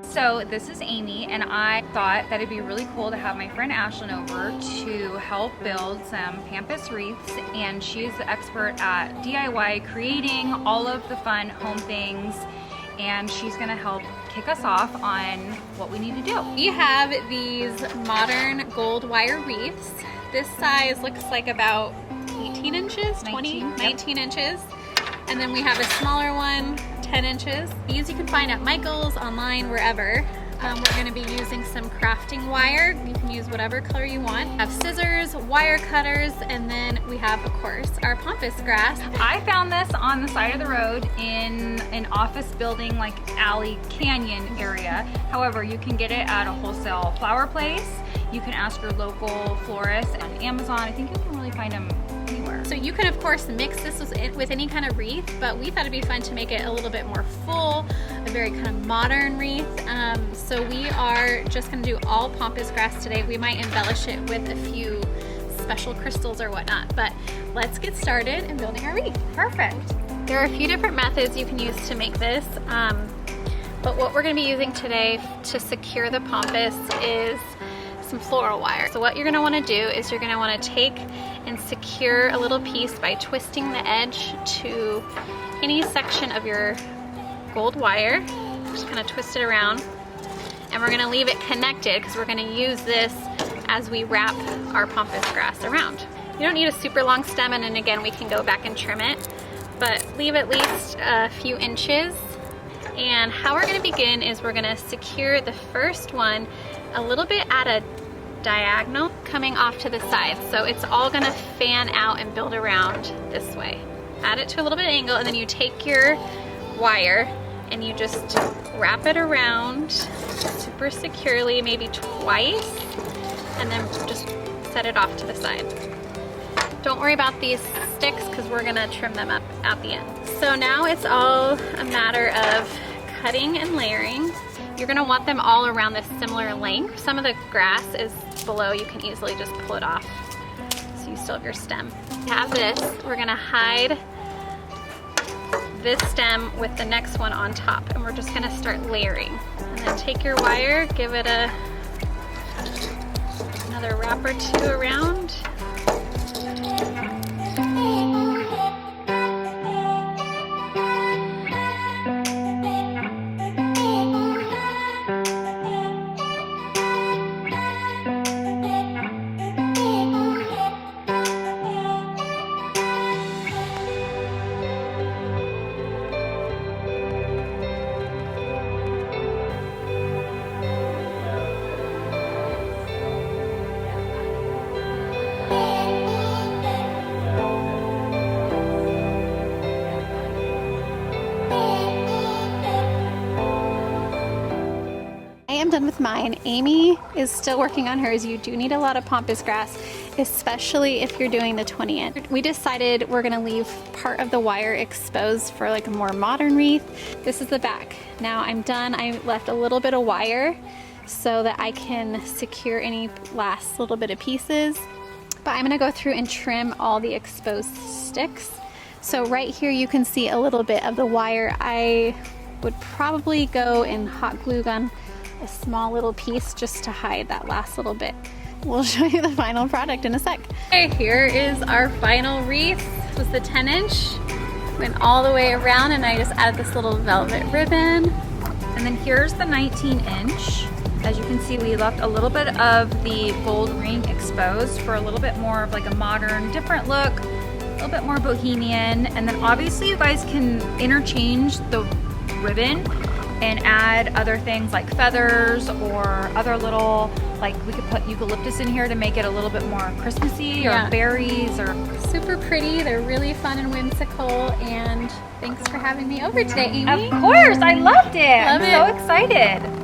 So this is Amy, and I thought that it'd be really cool to have my friend ASHLYN over to help build some Pampas wreaths, and she's the expert at DIY creating all of the fun home things, and she's gonna help kick us off on what we need to do. We have these modern gold wire wreaths. This size looks like about 18 inches, 19 inches. And then we have a smaller one, 10 inches. These you can find at Michael's, online, wherever. We're gonna be using some crafting wire. You can use whatever color you want. We have scissors, wire cutters, and then we have, of course, our pampas grass. I found this on the side of the road in an office building, like alley canyon area. However, you can get it at a wholesale flower place. You can ask your local florist on Amazon. I think you can really find them anywhere. So you can, of course, mix this with any kind of wreath, but we thought it'd be fun to make it a little bit more full, a very kind of modern wreath. So we are just gonna do all pampas grass today. We might embellish it with a few special crystals or whatnot, but let's get started in building our wreath. Perfect. There are a few different methods you can use to make this, but what we're gonna be using today to secure the pampas is some floral wire. So what you're gonna wanna do is you're gonna wanna take and secure a little piece by twisting the edge to any section of your gold wire. Just kind of twist it around. And we're gonna leave it connected because we're gonna use this as we wrap our pampas grass around. You don't need a super long stem, and then again, we can go back and trim it, but leave at least a few inches. And how we're gonna begin is we're gonna secure the first one a little bit at a diagonal coming off to the side. So it's all gonna fan out and build around this way. Add it to a little bit of angle, and then you take your wire and you just wrap it around super securely, maybe twice, and then just set it off to the side. Don't worry about these sticks because we're gonna trim them up at the end. So now it's all a matter of cutting and layering. You're gonna want them all around this similar length. Some of the grass is below, you can easily just pull it off. So you still have your stem. To have this, we're gonna hide this stem with the next one on top, and we're just gonna start layering. And then take your wire, give it another wrap or two around. I'm done with mine. Amy is still working on hers. You do need a lot of pampas grass, especially if you're doing the 20 inch. We decided we're gonna leave part of the wire exposed for like a more modern wreath. This is the back. Now I'm done. I left a little bit of wire so that I can secure any last little bit of pieces. But I'm gonna go through and trim all the exposed sticks. So right here you can see a little bit of the wire. I would probably go and hot glue gun a small little piece just to hide that last little bit. We'll show you the final product in a sec. Okay, here is our final wreath. This was the 10 inch. Went all the way around, and I just added this little velvet ribbon. And then here's the 19 inch. As you can see, we left a little bit of the gold ring exposed for a little bit more of like a modern, different look, a little bit more bohemian. And then obviously you guys can interchange the ribbon and add other things like feathers or other little, like we could put eucalyptus in here to make it a little bit more Christmassy, or berries, or super pretty. They're really fun and whimsical, and thanks for having me over today, Amy. Of course, I loved it. I'm so excited.